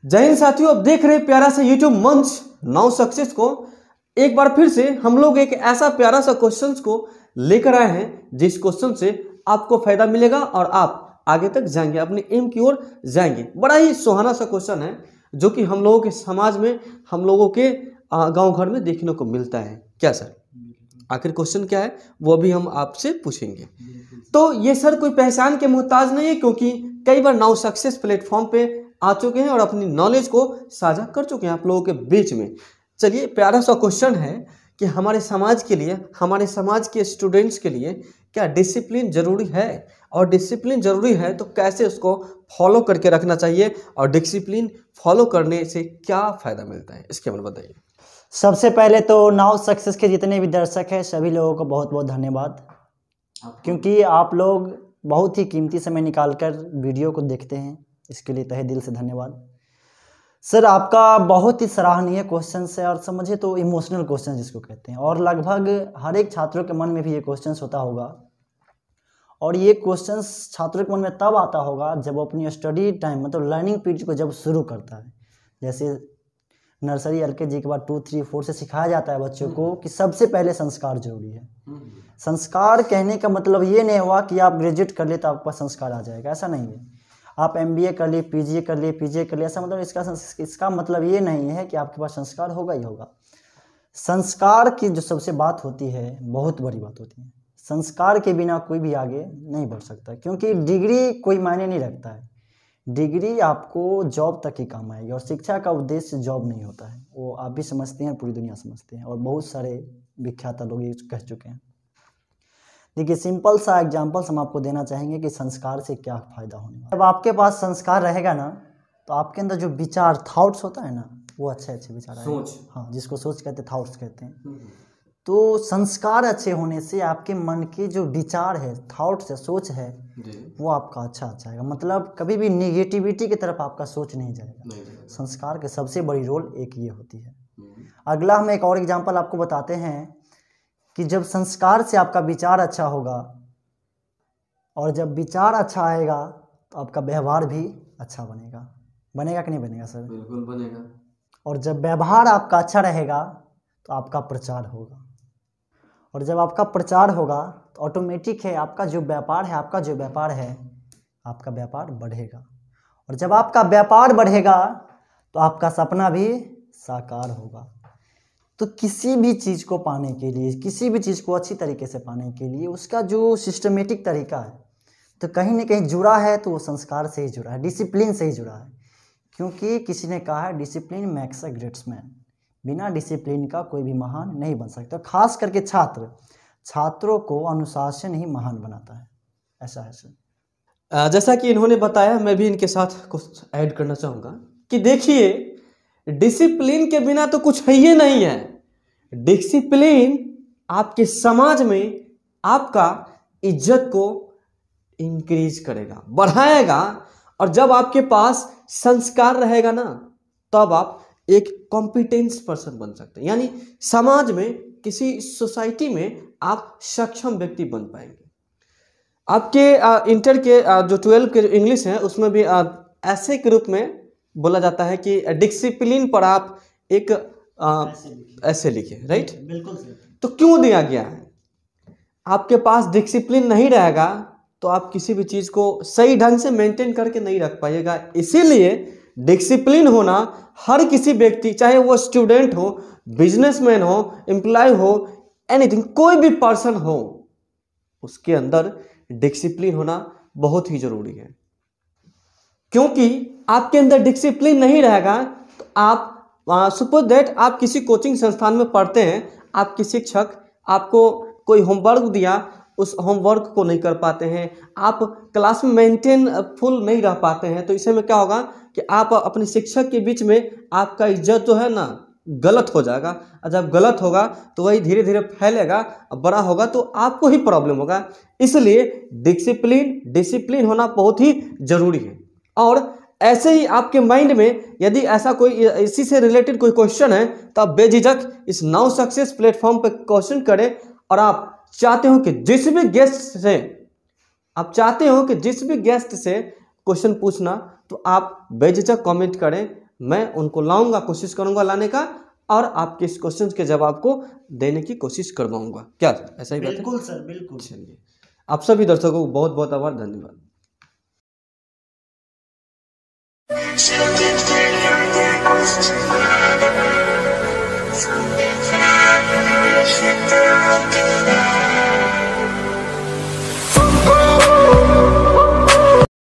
जय हिंद साथियों, अब देख रहे प्यारा सा यूट्यूब मंच नाउ सक्सेस को। एक बार फिर से हम लोग एक ऐसा प्यारा सा क्वेश्चन को लेकर आए हैं जिस क्वेश्चन से आपको फायदा मिलेगा और आप आगे तक जाएंगे, अपने एम की ओर जाएंगे। बड़ा ही सुहाना सा क्वेश्चन है जो कि हम लोगों के समाज में, हम लोगों के गांव घर में देखने को मिलता है। क्या सर, आखिर क्वेश्चन क्या है वो भी हम आपसे पूछेंगे। तो ये सर कोई पहचान के मोहताज नहीं है, क्योंकि कई बार नाउ सक्सेस प्लेटफॉर्म पे आ चुके हैं और अपनी नॉलेज को साझा कर चुके हैं आप लोगों के बीच में। चलिए, प्यारा सा क्वेश्चन है कि हमारे समाज के लिए, हमारे समाज के स्टूडेंट्स के लिए क्या डिसिप्लिन जरूरी है, और डिसिप्लिन जरूरी है तो कैसे उसको फॉलो करके रखना चाहिए, और डिसिप्लिन फॉलो करने से क्या फ़ायदा मिलता है, इसके बारे में बताइए। सबसे पहले तो नाउ सक्सेस के जितने भी दर्शक हैं सभी लोगों को बहुत बहुत धन्यवाद, क्योंकि आप लोग बहुत ही कीमती समय निकालकर वीडियो को देखते हैं, इसके लिए तहे दिल से धन्यवाद। सर, आपका बहुत ही सराहनीय क्वेश्चन है और समझे तो इमोशनल क्वेश्चन जिसको कहते हैं, और लगभग हर एक छात्रों के मन में भी ये क्वेश्चन होता होगा। और ये क्वेश्चन छात्रों के मन में तब आता होगा जब वो अपनी स्टडी टाइम मतलब लर्निंग पीरियड को जब शुरू करता है। जैसे नर्सरी LKG के बाद 2, 3, 4 से सिखाया जाता है बच्चों को कि सबसे पहले संस्कार जरूरी है। संस्कार कहने का मतलब ये नहीं हुआ कि आप ग्रेजुएट कर ले तो आपके पास संस्कार आ जाएगा, ऐसा नहीं है। आप MBA कर लिए, PG कर लिए, PJ कर लिए, ऐसा मतलब इसका मतलब ये नहीं है कि आपके पास संस्कार होगा ही होगा। संस्कार की जो सबसे बात होती है, बहुत बड़ी बात होती है। संस्कार के बिना कोई भी आगे नहीं बढ़ सकता, क्योंकि डिग्री कोई मायने नहीं रखता है। डिग्री आपको जॉब तक ही काम आएगी, और शिक्षा का उद्देश्य जॉब नहीं होता है। वो आप भी समझते हैं, पूरी दुनिया समझते हैं, और बहुत सारे विख्यात लोग ये कह चुके हैं। देखिए, सिंपल सा एग्जांपल्स हम आपको देना चाहेंगे कि संस्कार से क्या फ़ायदा होने वाला है। जब आपके पास संस्कार रहेगा ना, तो आपके अंदर जो विचार, थॉट्स होता है ना, वो अच्छे विचार आएंगे। हाँ, जिसको सोच कहते हैं, थॉट्स कहते हैं। तो संस्कार अच्छे होने से आपके मन के जो विचार है, थॉट्स है, सोच है, वो आपका अच्छा आएगा। मतलब कभी भी निगेटिविटी की तरफ आपका सोच नहीं जाएगा। संस्कार के सबसे बड़ी रोल एक ये होती है। अगला हम एक और एग्जांपल आपको बताते हैं कि जब संस्कार से आपका विचार अच्छा होगा, और जब विचार अच्छा आएगा तो आपका व्यवहार भी अच्छा बनेगा। बनेगा कि नहीं बनेगा सर? बिल्कुल बनेगा। और जब व्यवहार आपका अच्छा रहेगा तो आपका प्रचार होगा, और जब आपका प्रचार होगा तो ऑटोमेटिक है आपका जो व्यापार है, आपका व्यापार बढ़ेगा। और जब आपका व्यापार बढ़ेगा तो आपका सपना भी साकार होगा। तो किसी भी चीज़ को पाने के लिए, किसी भी चीज़ को अच्छी तरीके से पाने के लिए उसका जो सिस्टमेटिक तरीका है, तो कहीं ना कहीं जुड़ा है, तो वो संस्कार से ही जुड़ा है, डिसिप्लिन से ही जुड़ा है। क्योंकि किसी ने कहा है, discipline makes a great man. बिना डिसिप्लिन का कोई भी महान नहीं बन सकता। खास करके छात्रों को अनुशासन ही महान बनाता है, ऐसा है सर। जैसा कि इन्होंने बताया, मैं भी इनके साथ कुछ ऐड करना चाहूँगा कि देखिए, डिसिप्लिन के बिना तो कुछ है ही नहीं है। डिसिप्लिन आपके समाज में आपका इज्जत को इंक्रीज करेगा, बढ़ाएगा। और जब आपके पास संस्कार रहेगा ना, तब आप एक कॉम्पिटेंस पर्सन बन सकते हैं, यानी समाज में, किसी सोसाइटी में आप सक्षम व्यक्ति बन पाएंगे। आपके इंटर के जो 12 के इंग्लिश है, उसमें भी ऐसे के रूप में बोला जाता है कि डिसिप्लिन पर आप एक ऐसे लिखे, राइट? बिल्कुल। तो क्यों दिया गया है? आपके पास डिसिप्लिन नहीं रहेगा तो आप किसी भी चीज़ को सही ढंग से मेंटेन करके नहीं रख पाइएगा। इसीलिए डिसिप्लिन होना हर किसी व्यक्ति, चाहे वो स्टूडेंट हो, बिजनेसमैन हो, एम्प्लॉय हो, एनीथिंग, कोई भी पर्सन हो, उसके अंदर डिसिप्लिन होना बहुत ही जरूरी है। क्योंकि आपके अंदर डिसिप्लिन नहीं रहेगा तो आप सपोज दैट आप किसी कोचिंग संस्थान में पढ़ते हैं, आपके शिक्षक आपको कोई होमवर्क दिया, उस होमवर्क को नहीं कर पाते हैं, आप क्लास में मेंटेन फुल नहीं रह पाते हैं, तो इसे में क्या होगा कि आप अपने शिक्षक के बीच में आपका इज्जत जो है ना, गलत हो जाएगा। और जब गलत होगा तो वही धीरे धीरे फैलेगा, बड़ा होगा तो आपको ही प्रॉब्लम होगा। इसलिए डिसिप्लिन होना बहुत ही जरूरी है। और ऐसे ही आपके माइंड में यदि ऐसा कोई इसी से रिलेटेड कोई क्वेश्चन है, तो आप बेझिझक इस नाउ सक्सेस प्लेटफॉर्म पर क्वेश्चन करें। और आप चाहते हो कि जिस भी गेस्ट से क्वेश्चन पूछना, तो आप बेझिझक कमेंट करें, मैं उनको लाऊंगा, कोशिश करूंगा लाने का, और आपके इस क्वेश्चन के जवाब को देने की कोशिश करवाऊंगा। क्या ऐसा ही बात है? बिल्कुल सर, बिल्कुल। चलिए, आप सभी दर्शकों को बहुत बहुत आभार, धन्यवाद।